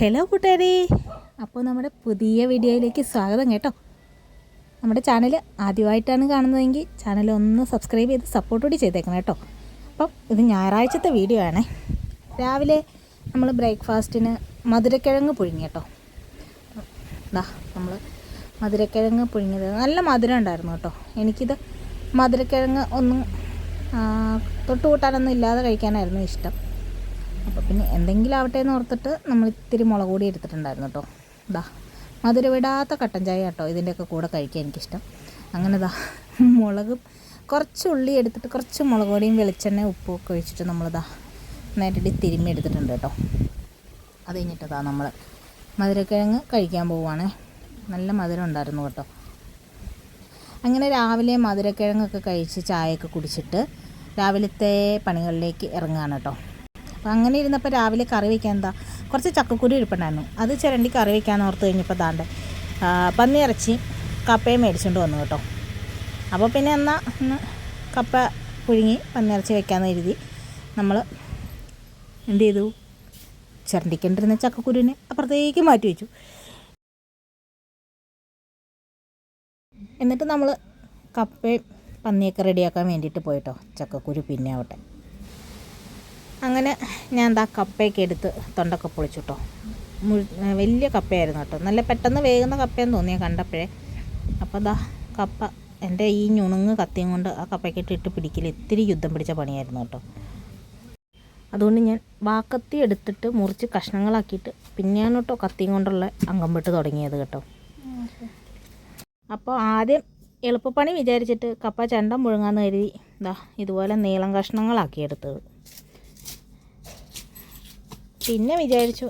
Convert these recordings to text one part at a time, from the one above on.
Hello കൂട്ടുകാരെ, അപ്പോൾ നമ്മുടെ പുതിയ വീഡിയോയിലേക്ക് സ്വാഗതം കേട്ടോ. നമ്മുടെ ചാനൽ ആദ്യമായിട്ടാണ് കാണുന്നതെങ്കിൽ ചാനൽ ഒന്ന് സബ്സ്ക്രൈബ് ചെയ്ത് സപ്പോർട്ട് കൂടി ചെയ്തേക്കണം കേട്ടോ. അപ്പം ഇത് ഞായറാഴ്ചത്തെ വീഡിയോ ആണേ. രാവിലെ നമ്മൾ ബ്രേക്ക്ഫാസ്റ്റിന് മധുരക്കിഴങ്ങ് പുഴുങ്ങി കേട്ടോ. നമ്മൾ മധുരക്കിഴങ്ങ് പുഴുങ്ങിയത് നല്ല മധുരം ഉണ്ടായിരുന്നു കേട്ടോ. എനിക്കിത് മധുരക്കിഴങ്ങ് ഒന്നും തൊട്ട് കൂട്ടാനൊന്നും ഇല്ലാതെ കഴിക്കാനായിരുന്നു ഇഷ്ടം. അപ്പോൾ പിന്നെ എന്തെങ്കിലും ആവട്ടെ എന്ന് ഓർത്തിട്ട് നമ്മൾ ഇത്തിരി മുളക് പൊടി എടുത്തിട്ടുണ്ടായിരുന്നു കേട്ടോ. മധുരം വിടാത്ത കട്ടൻ ചായ കേട്ടോ ഇതിൻ്റെയൊക്കെ കൂടെ കഴിക്കാൻ എനിക്കിഷ്ടം. അങ്ങനെ മുളകും കുറച്ച് ഉള്ളി എടുത്തിട്ട് കുറച്ച് മുളക് പൊടിയും വെളിച്ചെണ്ണ ഉപ്പും ഒക്കെ ഒഴിച്ചിട്ട് നമ്മളിതാ നേരിട്ട് തിരുമ്മി എടുത്തിട്ടുണ്ട് കേട്ടോ. അത് കഴിഞ്ഞിട്ട് നമ്മൾ മധുരക്കിഴങ്ങ് കഴിക്കാൻ പോവുകയാണേ. നല്ല മധുരം ഉണ്ടായിരുന്നു കേട്ടോ. അങ്ങനെ രാവിലെ മധുരക്കിഴങ്ങൊക്കെ കഴിച്ച് ചായയൊക്കെ കുടിച്ചിട്ട് രാവിലത്തെ പണികളിലേക്ക് ഇറങ്ങുകയാണ് കേട്ടോ. അപ്പോൾ അങ്ങനെ ഇരുന്നപ്പോൾ രാവിലെ കറി വയ്ക്കാൻ കുറച്ച് ചക്കക്കുരു ഇരിപ്പുണ്ടായിരുന്നു. അത് ചിരണ്ടി കറി വയ്ക്കാമെന്ന് ഓർത്ത് കഴിഞ്ഞപ്പോൾ പന്നിയിറച്ചി കപ്പയും മേടിച്ചുകൊണ്ട് വന്നു കേട്ടോ. അപ്പോൾ പിന്നെ ഒന്ന് കപ്പ പുഴുങ്ങി പന്നിയിറച്ചി വയ്ക്കാമെന്ന് കരുതി നമ്മൾ എന്ത് ചെയ്തു, ചിരണ്ടിക്കൊണ്ടിരുന്ന ചക്കക്കുരുവിനെ അപ്പുറത്തേക്ക് മാറ്റി വെച്ചു. എന്നിട്ട് നമ്മൾ കപ്പയും പന്നിയൊക്കെ റെഡിയാക്കാൻ വേണ്ടിയിട്ട് പോയിട്ടോ. ചക്കക്കുരു പിന്നെ ആവട്ടെ. അങ്ങനെ ഞാൻ കപ്പയൊക്കെ എടുത്ത് തൊണ്ടൊക്കെ പൊളിച്ചു കേട്ടോ. വലിയ കപ്പയായിരുന്നു കേട്ടോ. നല്ല പെട്ടെന്ന് വേകുന്ന കപ്പയെന്ന് തോന്നിയാൽ കണ്ടപ്പോഴേ. അപ്പോൾ കപ്പ എൻ്റെ ഈ ഞുണുങ്ങ് കത്തിയും കൊണ്ട് ആ കപ്പയ്ക്കിട്ട് ഇട്ട് പിടിക്കൽ ഇത്തിരി യുദ്ധം പിടിച്ച പണിയായിരുന്നു കേട്ടോ. അതുകൊണ്ട് ഞാൻ വാക്കത്തി എടുത്തിട്ട് മുറിച്ച് കഷ്ണങ്ങളാക്കിയിട്ട് പിന്നെയാണ് കേട്ടോ കത്തിയും കൊണ്ടുള്ള അംഗം വിട്ട് തുടങ്ങിയത് കേട്ടോ. അപ്പോൾ ആദ്യം എളുപ്പപ്പണി വിചാരിച്ചിട്ട് കപ്പ ചെണ്ടം മുഴുങ്ങാന്ന് കരുതി ഇതുപോലെ നീളം കഷ്ണങ്ങളാക്കിയെടുത്തത്. പിന്നെ വിചാരിച്ചു,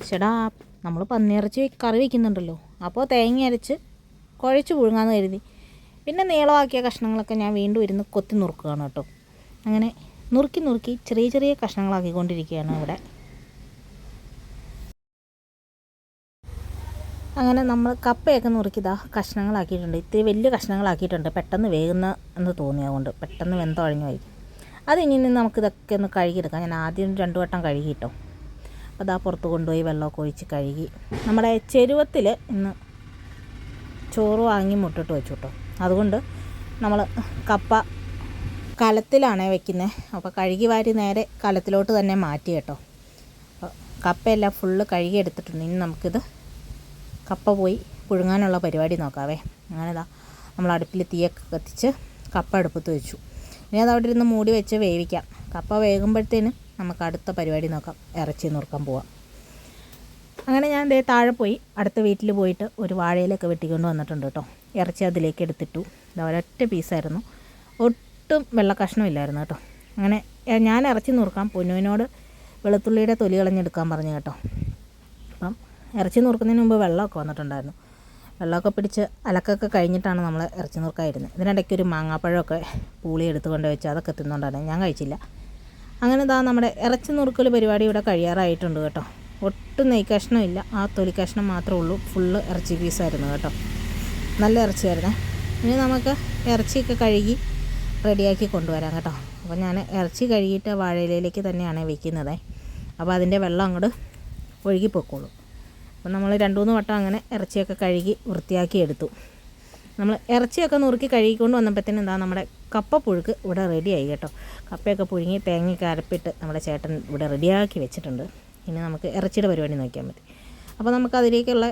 ചേടാ നമ്മൾ പന്നിയിറച്ചി കറി വയ്ക്കുന്നുണ്ടല്ലോ, അപ്പോൾ തേങ്ങ അരച്ച് കുഴച്ച് പുഴുങ്ങാന്ന് കരുതി പിന്നെ നീളമാക്കിയ കഷ്ണങ്ങളൊക്കെ ഞാൻ വീണ്ടും ഇരുന്ന് കൊത്തി നുറുക്കുകയാണ് കേട്ടോ. അങ്ങനെ നുറുക്കി ചെറിയ ചെറിയ കഷ്ണങ്ങളാക്കിക്കൊണ്ടിരിക്കുകയാണ് ഇവിടെ. അങ്ങനെ നമ്മൾ കപ്പയൊക്കെ നുറുക്കി കഷ്ണങ്ങളാക്കിയിട്ടുണ്ട്. ഇത്തിരി വലിയ കഷ്ണങ്ങളാക്കിയിട്ടുണ്ട്. പെട്ടെന്ന് വേകുന്ന എന്ന് തോന്നിയതുകൊണ്ട് പെട്ടെന്ന് വെന്തഴിഞ്ഞു പോയി. അതിനി നമുക്കിതൊക്കെ ഒന്ന് കഴുകിയെടുക്കാം. ഞാൻ ആദ്യം 2 വട്ടം കഴുകിയിട്ടോ. അപ്പോൾ പുറത്ത് കൊണ്ടുപോയി വെള്ളമൊക്കെ ഒഴിച്ച് കഴുകി നമ്മുടെ ചെരുവത്തിൽ ഇന്ന് ചോറ് വാങ്ങി മുട്ടിട്ട് വെച്ചു കേട്ടോ. അതുകൊണ്ട് നമ്മൾ കപ്പ കലത്തിലാണേ വെക്കുന്നത്. അപ്പോൾ കഴുകി വാരി നേരെ കലത്തിലോട്ട് തന്നെ മാറ്റി കേട്ടോ. അപ്പോൾ കപ്പയെല്ലാം ഫുള്ള് കഴുകി എടുത്തിട്ടുണ്ട്. ഇനി നമുക്കിത് കപ്പ പോയി പുഴുങ്ങാനുള്ള പരിപാടി നോക്കാവേ. അങ്ങനെ നമ്മൾ അടുപ്പിൽ തീയൊക്കെ കത്തിച്ച് കപ്പ അടുപ്പത്ത് വെച്ചു. ഇനി അതവിടെ ഇരുന്ന് മൂടി വെച്ച് വേവിക്കാം. കപ്പ വേകുമ്പോഴത്തേനും നമുക്ക് അടുത്ത പരിപാടി നോക്കാം. ഇറച്ചി നുറുക്കാൻ പോവാം. അങ്ങനെ ഞാൻ താഴെ പോയി അടുത്ത വീട്ടിൽ പോയിട്ട് ഒരു വാഴയിലൊക്കെ വെട്ടിക്കൊണ്ട് വന്നിട്ടുണ്ട് കേട്ടോ. ഇറച്ചി അതിലേക്ക് എടുത്തിട്ടു. ഒരൊറ്റ പീസായിരുന്നു, ഒട്ടും വെള്ള കഷ്ണമില്ലായിരുന്നു കേട്ടോ. അങ്ങനെ ഞാൻ ഇറച്ചി നുറുക്കാം. പൊന്നുവിനോട് വെളുത്തുള്ളിയുടെ തൊലി കളഞ്ഞെടുക്കാൻ പറഞ്ഞു കേട്ടോ. അപ്പം ഇറച്ചി നുറുക്കുന്നതിന് മുമ്പ് വെള്ളമൊക്കെ വന്നിട്ടുണ്ടായിരുന്നു. വെള്ളമൊക്കെ പിടിച്ച് അലക്കൊക്കെ കഴിഞ്ഞിട്ടാണ് നമ്മൾ ഇറച്ചി നുറുക്കായിരുന്നത്. ഇതിനിടയ്ക്ക് ഒരു മാങ്ങാപ്പഴമൊക്കെ പൂളി എടുത്തുകൊണ്ട് വെച്ച് അതൊക്കെ തിന്നുകൊണ്ടാണ്, ഞാൻ കഴിച്ചില്ല. അങ്ങനെ നമ്മുടെ ഇറച്ചി നുറുക്കൽ പരിപാടി ഇവിടെ കഴിയാറായിട്ടുണ്ട് കേട്ടോ. ഒട്ടും നെയ് കഷ്ണമില്ല, ആ തൊലി കഷ്ണം മാത്രമേ ഉള്ളൂ. ഫുള്ള് ഇറച്ചി പീസായിരുന്നു കേട്ടോ. നല്ല ഇറച്ചിയായിരുന്നേ. ഇനി നമുക്ക് ഇറച്ചിയൊക്കെ കഴുകി റെഡിയാക്കി കൊണ്ടുവരാം കേട്ടോ. അപ്പോൾ ഞാൻ ഇറച്ചി കഴുകിയിട്ട് വാഴയിലയിലേക്ക് തന്നെയാണ് വെക്കുന്നത്. അപ്പോൾ അതിൻ്റെ വെള്ളം അങ്ങോട്ട് ഒഴുകിപ്പോയിക്കോളൂ. അപ്പോൾ നമ്മൾ 2-3 വട്ടം അങ്ങനെ ഇറച്ചിയൊക്കെ കഴുകി വൃത്തിയാക്കി എടുത്തു. നമ്മൾ ഇറച്ചിയൊക്കെ നുറുക്കി കഴുകിക്കൊണ്ട് വന്നപ്പോഴത്തേനും നമ്മുടെ കപ്പ പുഴുക്ക് ഇവിടെ റെഡിയായി കേട്ടോ. കപ്പയൊക്കെ പുഴുങ്ങി തേങ്ങയൊക്കെ അരപ്പിട്ട് നമ്മുടെ ചേട്ടൻ ഇവിടെ റെഡിയാക്കി വെച്ചിട്ടുണ്ട്. ഇനി നമുക്ക് ഇറച്ചിയുടെ പരിപാടി നോക്കിയാൽ മതി. അപ്പോൾ നമുക്ക് അതിലേക്കുള്ള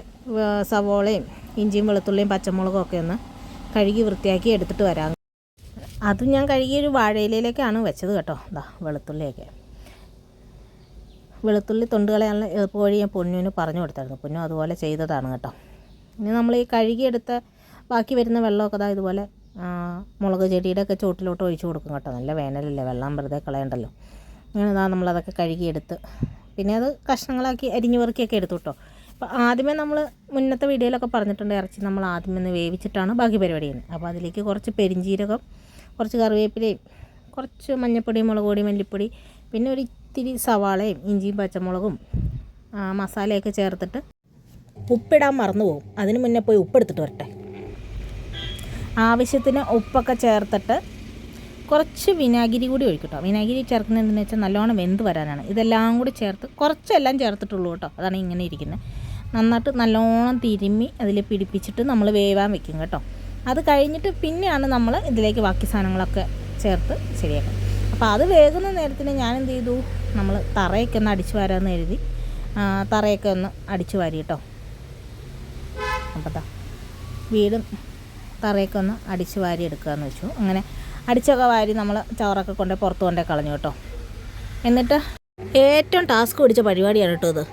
സവോളയും ഇഞ്ചിയും വെളുത്തുള്ളിയും പച്ചമുളകും ഒക്കെ ഒന്ന് കഴുകി വൃത്തിയാക്കി എടുത്തിട്ട് വരാം. അതും ഞാൻ കഴുകിയൊരു വാഴയിലയിലേക്കാണ് വെച്ചത് കേട്ടോ. വെളുത്തുള്ളി തൊണ്ട് കളയാനുള്ള എളുപ്പവഴി ഞാൻ പൊന്നുവിന് പറഞ്ഞു കൊടുത്തായിരുന്നു. പൊന്നു അതുപോലെ ചെയ്തതാണ് കേട്ടോ. ഇനി നമ്മൾ ഈ കഴുകിയെടുത്ത ബാക്കി വരുന്ന വെള്ളമൊക്കെ ഇതുപോലെ മുളക് ചെടിയുടെ ഒക്കെ ചോട്ടിലോട്ട് ഒഴിച്ചു കൊടുക്കും കേട്ടോ. നല്ല വേനലല്ലേ, വെള്ളം വെറുതെ കളയണ്ടല്ലോ. അങ്ങനെ നമ്മളതൊക്കെ കഴുകിയെടുത്ത് പിന്നെ അത് കഷ്ണങ്ങളാക്കി അരിഞ്ഞു പെറുക്കിയൊക്കെ എടുത്തു കേട്ടോ. അപ്പോൾ ആദ്യമേ നമ്മൾ മുന്നത്തെ വീഡിയോയിലൊക്കെ പറഞ്ഞിട്ടുണ്ട്, ഇറച്ചി നമ്മൾ ആദ്യമേ ഒന്ന് വേവിച്ചിട്ടാണ് ബാക്കി പരിപാടി ചെയ്യുന്നത്. അപ്പോൾ അതിലേക്ക് കുറച്ച് പെരിഞ്ജീരകം, കുറച്ച് കറിവേപ്പിലയും, കുറച്ച് മഞ്ഞൾപ്പൊടി, മുളക് പൊടി, മല്ലിപ്പൊടി, പിന്നെ ഒരു ഇത്തിരി സവാളയും ഇഞ്ചിയും പച്ചമുളകും മസാലയൊക്കെ ചേർത്തിട്ട് ഉപ്പിടാൻ മറന്നു പോകും. അതിന് മുന്നേ പോയി ഉപ്പെടുത്തിട്ട് വരട്ടെ. ആവശ്യത്തിന് ഉപ്പൊക്കെ ചേർത്തിട്ട് കുറച്ച് വിനാഗിരി കൂടി ഒഴിക്കും കേട്ടോ. വിനാഗിരി ചേർക്കുന്നത് എന്തെന്ന് വെച്ചാൽ നല്ലോണം വെന്ത് വരാനാണ്. ഇതെല്ലാം കൂടി ചേർത്ത് കുറച്ചെല്ലാം ചേർത്തിട്ടുള്ളൂ കേട്ടോ. അതാണ് ഇങ്ങനെ ഇരിക്കുന്നത്. നന്നായിട്ട് നല്ലോണം തിരുമ്മി അതിൽ പിടിപ്പിച്ചിട്ട് നമ്മൾ വേവാൻ വെക്കും കേട്ടോ. അത് കഴിഞ്ഞിട്ട് പിന്നെയാണ് നമ്മൾ ഇതിലേക്ക് ബാക്കി സാധനങ്ങളൊക്കെ ചേർത്ത് ശരിയാക്കാം. അപ്പോൾ അത് വേകുന്ന നേരത്തിന് ഞാൻ എന്ത് ചെയ്തു, നമ്മൾ തറയൊക്കെ ഒന്ന് അടിച്ചു വാരാമെന്ന് എഴുതി തറയൊക്കെ ഒന്ന് അടിച്ചു വാരി കേട്ടോ. അപ്പോൾ വീടും തറയൊക്കെ ഒന്ന് അടിച്ചു വാരി എടുക്കുകയെന്ന് വെച്ചു. അങ്ങനെ അടിച്ചൊക്കെ വാരി നമ്മൾ ചോറൊക്കെ കൊണ്ട് പുറത്ത് കൊണ്ടേ കളഞ്ഞു കേട്ടോ. എന്നിട്ട് ഏറ്റവും ടാസ്ക് പിടിച്ച പരിപാടിയാണ് കേട്ടോ ഇത്.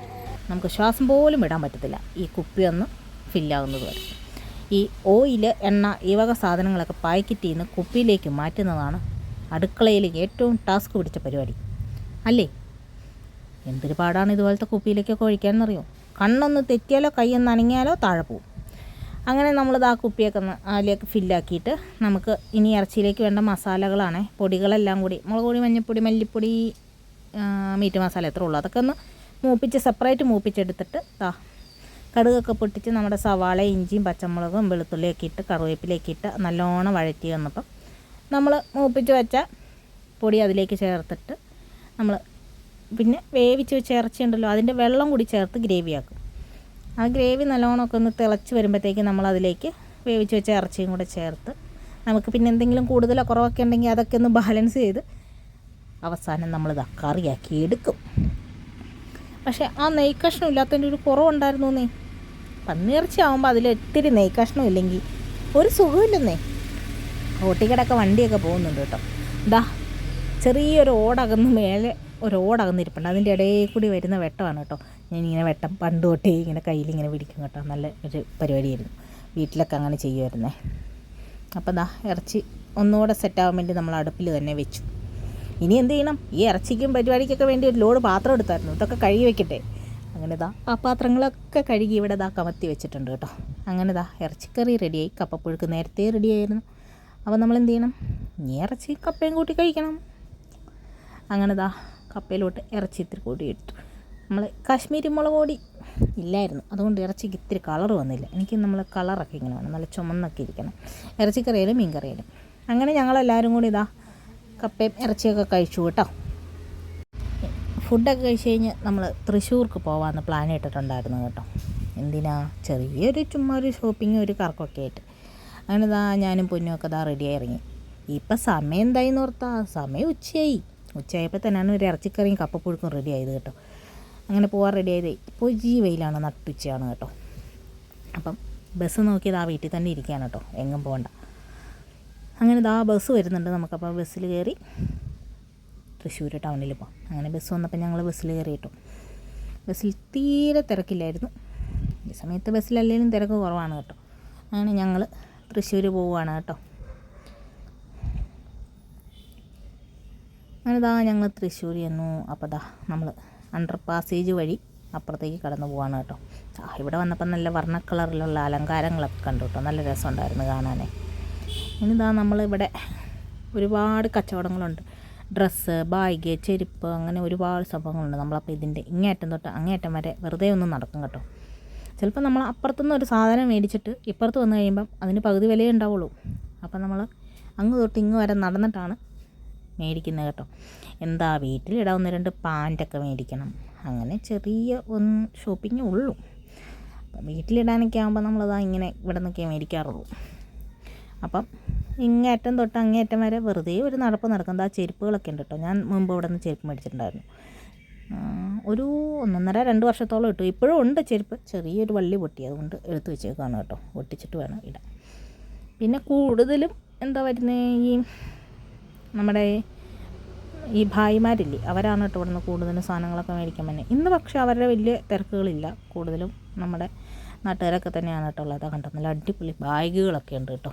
നമുക്ക് ശ്വാസം പോലും വിടാൻ പറ്റത്തില്ല ഈ കുപ്പി ഒന്ന് ഫില്ലാകുന്നത് വരെ. ഈ ഓയിൽ, എണ്ണ, ഈ വക സാധനങ്ങളൊക്കെ പാക്കറ്റ് ചെയ്യുന്ന കുപ്പിയിലേക്ക് മാറ്റുന്നതാണ് അടുക്കളയിൽ ഏറ്റവും ടാസ്ക് പിടിച്ച പരിപാടി അല്ലേ. എന്തൊരു പാടാണ് ഇതുപോലത്തെ കുപ്പിയിലേക്കൊക്കെ ഒഴിക്കാമെന്നറിയോ. കണ്ണൊന്ന് തെറ്റിയാലോ കൈയൊന്ന് അനങ്ങിയാലോ താഴെ പോവും. അങ്ങനെ നമ്മളിത് ആ കുപ്പിയൊക്കെ ഒന്ന് അതിലേക്ക് ഫില്ലാക്കിയിട്ട് നമുക്ക് ഇനി ഇറച്ചിയിലേക്ക് വേണ്ട മസാലകളാണ്, പൊടികളെല്ലാം കൂടി മുളക് പൊടി, മഞ്ഞൾപ്പൊടി, മല്ലിപ്പൊടി, മീറ്റ് മസാല എത്ര ഉള്ളൂ അതൊക്കെ ഒന്ന് മൂപ്പിച്ച് സെപ്പറേറ്റ് മൂപ്പിച്ചെടുത്തിട്ട് കടുകൊക്കെ പൊട്ടിച്ച് നമ്മുടെ സവാള, ഇഞ്ചിയും പച്ചമുളകും വെളുത്തുള്ളിയൊക്കെ ഇട്ട് കറിവേപ്പിലേക്ക് ഇട്ട് നല്ലോണം വഴറ്റി വന്നപ്പം നമ്മൾ മൂപ്പിച്ച് വെച്ച പൊടി അതിലേക്ക് ചേർത്തിട്ട് നമ്മൾ പിന്നെ വേവിച്ച് വെച്ച ഇറച്ചി ഉണ്ടല്ലോ അതിൻ്റെ വെള്ളം കൂടി ചേർത്ത് ഗ്രേവിയാക്കും. ആ ഗ്രേവി നല്ലോണമൊക്കെ ഒന്ന് തിളച്ച് വരുമ്പോഴത്തേക്ക് നമ്മളതിലേക്ക് വേവിച്ച് വെച്ച ഇറച്ചിയും കൂടെ ചേർത്ത് നമുക്ക് പിന്നെ എന്തെങ്കിലും കൂടുതലോ കുറവൊക്കെ ഉണ്ടെങ്കിൽ അതൊക്കെ ഒന്ന് ബാലൻസ് ചെയ്ത് അവസാനം നമ്മളിത് കറിയാക്കി എടുക്കും. പക്ഷേ ആ നെയ് കഷ്ണം ഇല്ലാത്തതിൻ്റെ ഒരു കുറവുണ്ടായിരുന്നു. പന്നിയിറച്ചി ആകുമ്പോൾ അതിൽ ഒത്തിരി നെയ് കഷ്ണം ഇല്ലെങ്കിൽ ഒരു സുഖമില്ലെന്നേ. റോട്ടിക്കടൊക്കെ വണ്ടിയൊക്കെ പോകുന്നുണ്ട് കേട്ടോ. ചെറിയൊരു ഓടകന്ന് മേലെ ഒരു ഓടകന്നിരിപ്പുണ്ട്. അതിൻ്റെ ഇടയിൽ കൂടി വരുന്ന വെട്ടമാണ് കേട്ടോ. ഞാനിങ്ങനെ വെട്ടം പണ്ട് തൊട്ടേ ഇങ്ങനെ കയ്യിലിങ്ങനെ പിടിക്കും കേട്ടോ. നല്ല ഒരു പരിപാടിയായിരുന്നു. വീട്ടിലൊക്കെ അങ്ങനെ ചെയ്യുമായിരുന്നേ. അപ്പം ഇറച്ചി ഒന്നുകൂടെ സെറ്റാകാൻ വേണ്ടി നമ്മൾ അടുപ്പിൽ തന്നെ വെച്ചു. ഇനി എന്ത് ചെയ്യണം, ഈ ഇറച്ചിക്കും പരിപാടിക്കൊക്കെ വേണ്ടി ഒരു ലോഡ് പാത്രം എടുത്തായിരുന്നു. ഇതൊക്കെ കഴുകി വെക്കട്ടെ. അങ്ങനെ ആ പാത്രങ്ങളൊക്കെ കഴുകി ഇവിടെ കമത്തി വെച്ചിട്ടുണ്ട് കേട്ടോ. അങ്ങനെ ഇറച്ചിക്കറി റെഡിയായി. കപ്പപ്പുഴുക്ക് നേരത്തെ റെഡിയായിരുന്നു. അപ്പോൾ നമ്മൾ എന്ത് ചെയ്യണം, ഇനി ഇറച്ചി കപ്പയും കൂട്ടി കഴിക്കണം. അങ്ങനെ കപ്പയിലോട്ട് ഇറച്ചി ഇത്തിരി കൂടി ഇട്ടു. നമ്മൾ കാശ്മീരി മുളക് പൊടി ഇല്ലായിരുന്നു, അതുകൊണ്ട് ഇറച്ചിക്ക് ഇത്തിരി കളർ വന്നില്ല. എനിക്ക് നമ്മൾ കളറൊക്കെ ഇങ്ങനെ വേണം, നല്ല ചുമന്നൊക്കെ ഇരിക്കണം ഇറച്ചിക്കറിയിലും മീൻ കറിയിലും. അങ്ങനെ ഞങ്ങളെല്ലാവരും കൂടി കപ്പയും ഇറച്ചിയൊക്കെ കഴിച്ചു കേട്ടോ. ഫുഡൊക്കെ കഴിച്ച് കഴിഞ്ഞ് നമ്മൾ തൃശ്ശൂർക്ക് പോകാമെന്ന് പ്ലാൻ ഇട്ടിട്ടുണ്ടായിരുന്നു കേട്ടോ. എന്തിനാ, ചെറിയൊരു ചുമ്മാ ഒരു ഷോപ്പിങ്, ഒരു കറക്കൊക്കെ ആയിട്ട്. അങ്ങനെ ഞാനും പൊന്നുമൊക്കെ റെഡിയായി ഇറങ്ങി. ഇപ്പം സമയം എന്തായിന്ന് ഓർത്താ, സമയം ഉച്ചയായപ്പോൾ തന്നെയാണ് ഒരു ഇറച്ചിക്കറിയും കപ്പപ്പുഴുക്കും റെഡി ആയത് കേട്ടോ. അങ്ങനെ പോകാൻ റെഡി ആയത് ഇപ്പോൾ വെയിലാണ്, നട്ടുച്ചയാണ് കേട്ടോ. അപ്പം ബസ് നോക്കിയത് വീട്ടിൽ തന്നെ ഇരിക്കുകയാണ് കേട്ടോ, എങ്ങും പോകണ്ട. അങ്ങനെ ബസ് വരുന്നുണ്ട്. നമുക്കപ്പോൾ ബസ്സിൽ കയറി തൃശ്ശൂർ ടൗണിൽ പോകാം. അങ്ങനെ ബസ് വന്നപ്പോൾ ഞങ്ങൾ ബസ്സിൽ കയറി കേട്ടോ. ബസ്സിൽ തീരെ തിരക്കില്ലായിരുന്നു. ഈ സമയത്ത് ബസ്സിലല്ലെങ്കിലും തിരക്ക് കുറവാണ് കേട്ടോ. അങ്ങനെ ഞങ്ങൾ തൃശ്ശൂർ പോവുകയാണ് കേട്ടോ. അങ്ങനെ ഞങ്ങൾ തൃശ്ശൂർ ചെന്നു. അപ്പോൾ നമ്മൾ അണ്ടർ പാസേജ് വഴി അപ്പുറത്തേക്ക് കടന്നു പോവാണ് കേട്ടോ. ഇവിടെ വന്നപ്പോൾ നല്ല വർണ്ണ കളറിലുള്ള അലങ്കാരങ്ങളൊക്കെ കണ്ടു കേട്ടോ. നല്ല രസമുണ്ടായിരുന്നു കാണാനേ. ഇനി നമ്മളിവിടെ ഒരുപാട് കച്ചവടങ്ങളുണ്ട്. ഡ്രസ്സ്, ബാഗ്, ചെരുപ്പ്, അങ്ങനെ ഒരുപാട് സംഭവങ്ങളുണ്ട്. നമ്മളപ്പോൾ ഇതിൻ്റെ ഇങ്ങേറ്റം തൊട്ട് അങ്ങേറ്റം വരെ വെറുതെ ഒന്നും നടക്കും കേട്ടോ. ചിലപ്പോൾ നമ്മൾ അപ്പുറത്തുനിന്ന് ഒരു സാധനം മേടിച്ചിട്ട് ഇപ്പുറത്ത് വന്നു കഴിയുമ്പം അതിന് പകുതി വിലയേ ഉണ്ടാവുള്ളൂ. അപ്പം നമ്മൾ അങ്ങ് തൊട്ട് ഇങ്ങ് വരെ നടന്നിട്ടാണ് മേടിക്കുന്നത് കേട്ടോ. വീട്ടിലിടാൻ 1-2 പാൻറ്റൊക്കെ മേടിക്കണം. അങ്ങനെ ചെറിയ ഒന്ന് ഷോപ്പിങ്ങേ ഉള്ളൂ. അപ്പം വീട്ടിലിടാനൊക്കെ ആകുമ്പോൾ ഇങ്ങനെ ഇവിടെ നിന്നൊക്കെ മേടിക്കാറുള്ളൂ. അപ്പം ഇങ്ങേറ്റം തൊട്ട് അങ്ങേറ്റം വരെ വെറുതെ ഒരു നടപ്പ് നടക്കും. ചെരുപ്പുകളൊക്കെ ഉണ്ട് കേട്ടോ. ഞാൻ മുമ്പ് ഇവിടെ നിന്ന് ചെരുപ്പ് മേടിച്ചിട്ടുണ്ടായിരുന്നു. ഒരു 1.5-2 വർഷത്തോളം ഇട്ടു. ഇപ്പോഴും ഉണ്ട് ചെരുപ്പ്, ചെറിയൊരു വള്ളി പൊട്ടി, അതുകൊണ്ട് എടുത്ത് വെച്ചേക്കാണ് കേട്ടോ. ഒട്ടിച്ചിട്ട് വേണം ഇടാൻ. പിന്നെ കൂടുതലും വരുന്നത് ഈ നമ്മുടെ ഈ ഭായിമാരില്ലേ, അവരാണ് കേട്ടോ ഇവിടെ നിന്ന് കൂടുതലും സാധനങ്ങളൊക്കെ മേടിക്കാൻ തന്നെ. ഇന്ന് പക്ഷേ അവരുടെ വലിയ തിരക്കുകളില്ല. കൂടുതലും നമ്മുടെ നാട്ടുകാരൊക്കെ തന്നെയാണ് കേട്ടോ ഉള്ളത്. കണ്ടോ, നല്ല അടിപൊളി ബാഗുകളൊക്കെ ഉണ്ട് കേട്ടോ.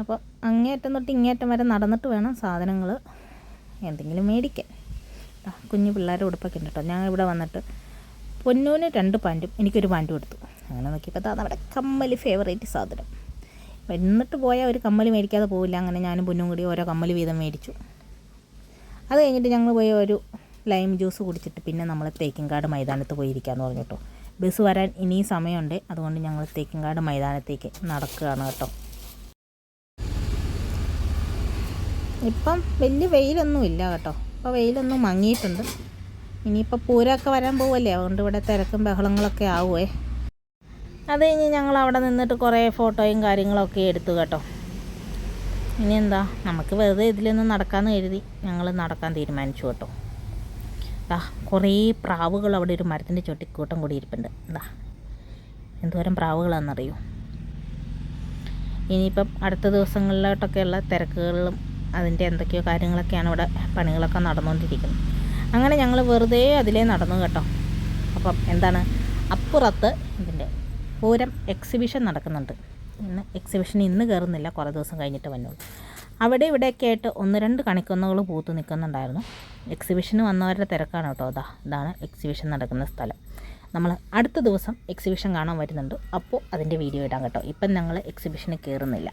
അപ്പോൾ അങ്ങേറ്റം തൊട്ട് ഇങ്ങേറ്റം വരെ നടന്നിട്ട് വേണം സാധനങ്ങൾ എന്തെങ്കിലും മേടിക്കാൻ. കുഞ്ഞു പിള്ളേരുടെ ഉടുപ്പൊക്കെ ഉണ്ട് കേട്ടോ. ഞാൻ ഇവിടെ വന്നിട്ട് പൊന്നൂന് 2 പാൻറ്റും എനിക്കൊരു പാൻറ്റും എടുത്തു. അങ്ങനെ നോക്കിയപ്പോൾ നമ്മുടെ കമ്മൽ ഫേവറേറ്റ് സാധനം. എന്നിട്ട് പോയാൽ ഒരു കമ്മൽ മേടിക്കാതെ പോവില്ല. അങ്ങനെ ഞാനും പൊന്നും കൂടി ഓരോ കമ്മൽ വീതം മേടിച്ചു. അത് കഴിഞ്ഞിട്ട് ഞങ്ങൾ പോയി ഒരു ലൈം ജ്യൂസ് കുടിച്ചിട്ട് പിന്നെ നമ്മൾ തേക്കിൻകാട് മൈതാനത്ത് പോയിരിക്കാമെന്ന് പറഞ്ഞു കേട്ടോ. ബസ് വരാൻ ഇനിയും സമയമുണ്ട്. അതുകൊണ്ട് ഞങ്ങൾ തേക്കിൻകാട് മൈതാനത്തേക്ക് നടക്കുകയാണ് കേട്ടോ. ഇപ്പം വലിയ വെയിലൊന്നുമില്ല കേട്ടോ. ഇപ്പോൾ വെയിലൊന്നും മങ്ങിയിട്ടുണ്ട്. ഇനിയിപ്പോൾ പൂരമൊക്കെ വരാൻ പോവല്ലേ, അതുകൊണ്ട് ഇവിടെ തിരക്കും ബഹളങ്ങളൊക്കെ ആവുമേ. അത് കഴിഞ്ഞ് ഞങ്ങൾ അവിടെ നിന്നിട്ട് കുറേ ഫോട്ടോയും കാര്യങ്ങളൊക്കെ എടുത്തു കേട്ടോ. ഇനി എന്താ, നമുക്ക് വെറുതെ ഇതിലൊന്നും നടക്കാമെന്ന് കരുതി ഞങ്ങൾ നടക്കാൻ തീരുമാനിച്ചു കേട്ടോ. കുറേ പ്രാവുകൾ അവിടെ ഒരു മരത്തിൻ്റെ ചുട്ടിക്കൂട്ടം കൂടി ഇരിപ്പുണ്ട്. എന്തോരം പ്രാവുകളാണെന്നറിയോ. ഇനിയിപ്പം അടുത്ത ദിവസങ്ങളിലോട്ടൊക്കെയുള്ള തിരക്കുകളിലും അതിൻ്റെ എന്തൊക്കെയോ കാര്യങ്ങളൊക്കെയാണ് ഇവിടെ പണികളൊക്കെ നടന്നുകൊണ്ടിരിക്കുന്നത്. അങ്ങനെ ഞങ്ങൾ വെറുതെ അതിലേ നടന്നു കേട്ടോ. അപ്പം എന്താണ്, അപ്പുറത്ത് ഇതിൻ്റെ പൂരം എക്സിബിഷൻ നടക്കുന്നുണ്ട്. എക്സിബിഷൻ ഇന്ന് കയറുന്നില്ല, കുറേ ദിവസം കഴിഞ്ഞിട്ട് വന്നുള്ളൂ. അവിടെ ഇവിടെയൊക്കെ ആയിട്ട് 1-2 കണിക്കൊന്നകൾ പൂത്ത് നിൽക്കുന്നുണ്ടായിരുന്നു. എക്സിബിഷന് വന്നവരുടെ തിരക്കാണ് കേട്ടോ. ഇതാണ് എക്സിബിഷൻ നടക്കുന്ന സ്ഥലം. നമ്മൾ അടുത്ത ദിവസം എക്സിബിഷൻ കാണാൻ വരുന്നുണ്ട്. അപ്പോൾ അതിൻ്റെ വീഡിയോ ഇടാം കേട്ടോ. ഇപ്പം ഞങ്ങൾ എക്സിബിഷന് കയറുന്നില്ല.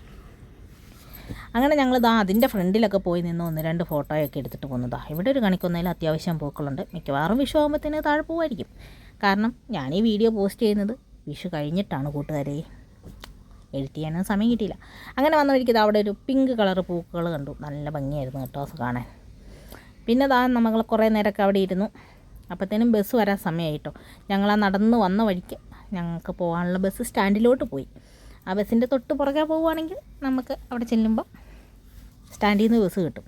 അങ്ങനെ ഞങ്ങൾ അതിൻ്റെ ഫ്രണ്ടിലൊക്കെ പോയി നിന്ന് 1-2 ഫോട്ടോയൊക്കെ എടുത്തിട്ട് പോകുന്നതാ. ഇവിടെ ഒരു കണിക്കൊന്നതിൽ അത്യാവശ്യം പൂക്കളുണ്ട്. മിക്കവാറും വിഷു ആകുമ്പോഴത്തേന് താഴെ പോവായിരിക്കും. കാരണം ഞാൻ ഈ വീഡിയോ പോസ്റ്റ് ചെയ്യുന്നത് വിഷു കഴിഞ്ഞിട്ടാണ് കൂട്ടുകാരെ. എഡിറ്റ് ചെയ്യാനും സമയം കിട്ടിയില്ല. അങ്ങനെ വന്ന വഴിക്ക് അവിടെ ഒരു പിങ്ക് കളർ പൂക്കൾ കണ്ടു. നല്ല ഭംഗിയായിരുന്നു കേട്ടോ കാണാൻ. പിന്നെ നമ്മൾ കുറേ നേരമൊക്കെ അവിടെ ഇരുന്നു. അപ്പോഴത്തേനും ബസ് വരാൻ സമയമായിട്ടോ. ഞങ്ങൾ നടന്ന് വന്ന വഴിക്ക് ഞങ്ങൾക്ക് പോകാനുള്ള ബസ് സ്റ്റാൻഡിലോട്ട് പോയി. ആ ബസ്സിൻ്റെ തൊട്ട് പുറകെ പോവുകയാണെങ്കിൽ നമുക്ക് അവിടെ ചെല്ലുമ്പോൾ സ്റ്റാൻഡിൽ നിന്ന് ബസ് കിട്ടും.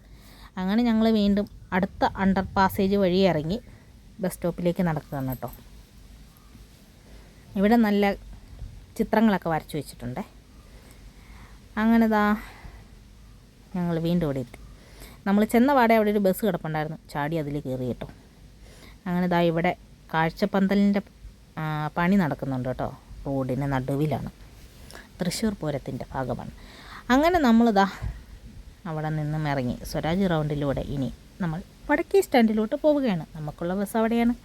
അങ്ങനെ ഞങ്ങൾ വീണ്ടും അടുത്ത അണ്ടർ പാസേജ് വഴി ഇറങ്ങി ബസ് സ്റ്റോപ്പിലേക്ക് നടക്കുകയാണ് കേട്ടോ. ഇവിടെ നല്ല ചിത്രങ്ങളൊക്കെ വരച്ചു വെച്ചിട്ടുണ്ട്. അങ്ങനെ ഞങ്ങൾ വീണ്ടും ഇവിടെ എത്തി. നമ്മൾ ചെന്ന പാടെ അവിടെ ഒരു ബസ് കിടപ്പുണ്ടായിരുന്നു. ചാടി അതിൽ കയറി കേട്ടോ. അങ്ങനെ ഇവിടെ കാഴ്ചപ്പന്തലിൻ്റെ പണി നടക്കുന്നുണ്ട് കേട്ടോ. റോഡിന് നടുവിലാണ്. തൃശ്ശൂർ പൂരത്തിൻ്റെ ഭാഗമാണ്. അങ്ങനെ നമ്മൾ അവിടെ നിന്നും ഇറങ്ങി സ്വരാജ് റൗണ്ടിലൂടെ ഇനി നമ്മൾ വടക്കേ സ്റ്റാൻഡിലോട്ട് പോവുകയാണ്. നമുക്കുള്ള ബസ് അവിടെയാണ്.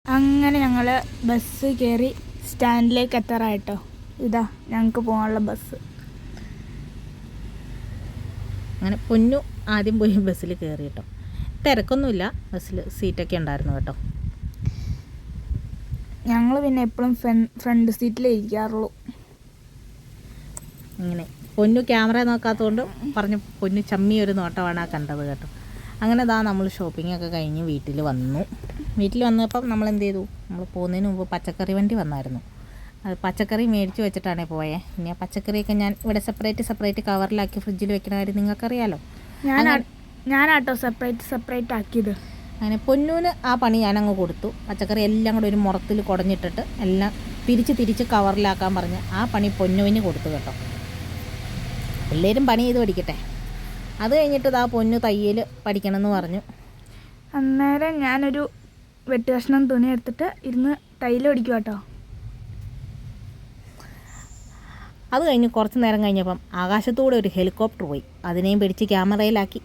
അങ്ങനെ ഞങ്ങൾ ബസ് കയറി സ്റ്റാൻഡിലേക്ക് എത്താറായിട്ടോ. ഇതാ ഞങ്ങൾക്ക് പോകാനുള്ള ബസ്. അങ്ങനെ പൊന്നു ആദ്യം പോയി ബസ്സിൽ കയറി കേട്ടോ. തിരക്കൊന്നുമില്ല, ബസ്സിൽ സീറ്റൊക്കെ ഉണ്ടായിരുന്നു കേട്ടോ. ഞങ്ങൾ പിന്നെ എപ്പോഴും ഫ്രണ്ട് സീറ്റിലേ ഇരിക്കാറുള്ളൂ. ഇങ്ങനെ പൊന്നു ക്യാമറ നോക്കാത്തതുകൊണ്ട് പറഞ്ഞു പൊന്നു ചമ്മി ഒരു നോട്ടമാണ് ആ കണ്ടത് കേട്ടോ. അങ്ങനെ നമ്മൾ ഷോപ്പിങ്ങൊക്കെ കഴിഞ്ഞ് വീട്ടിൽ വന്നു. വീട്ടിൽ വന്നപ്പം നമ്മൾ എന്ത് ചെയ്തു, നമ്മൾ പോകുന്നതിന് മുമ്പ് പച്ചക്കറി വണ്ടി വന്നായിരുന്നു. അത് പച്ചക്കറി മേടിച്ച് വെച്ചിട്ടാണ് പോയേ. ഇനി ആ പച്ചക്കറിയൊക്കെ ഞാൻ ഇവിടെ സെപ്പറേറ്റ് കവറിലാക്കി ഫ്രിഡ്ജിൽ വെക്കണ കാര്യം നിങ്ങൾക്കറിയാലോ. ഞാനാട്ടോ സെപ്പറേറ്റ് ആക്കിയത്. അങ്ങനെ പൊന്നൂന് ആ പണി ഞാനങ്ങ് കൊടുത്തു. പച്ചക്കറി എല്ലാം കൂടെ ഒരു മുറത്തിൽ കുടഞ്ഞിട്ടിട്ട് എല്ലാം തിരിച്ച് കവറിലാക്കാൻ പറഞ്ഞ് ആ പണി പൊന്നുവിന് കൊടുത്തു കേട്ടോ. പിള്ളേരും പണി ചെയ്ത് പഠിക്കട്ടെ. അത് കഴിഞ്ഞിട്ട് ഇതാ പൊന്നു തയ്യൽ പഠിക്കണമെന്ന് പറഞ്ഞു. അന്നേരം ഞാനൊരു വെട്ടുകഷ്ണം തുണി എടുത്തിട്ട് ഇരുന്ന് തയ്യൽ പഠിക്കും കേട്ടോ. അത് കഴിഞ്ഞ് കുറച്ച് നേരം കഴിഞ്ഞപ്പം ആകാശത്തൂടെ ഒരു ഹെലികോപ്റ്റർ പോയി. അതിനെയും പിടിച്ച് ക്യാമറയിലാക്കി.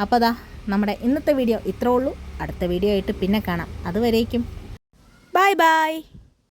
അപ്പോൾ അതാ നമ്മുടെ ഇന്നത്തെ വീഡിയോ ഇത്രേ ഉള്ളൂ. അടുത്ത വീഡിയോ ആയിട്ട് പിന്നെ കാണാം. അതുവരേക്കും ബൈ.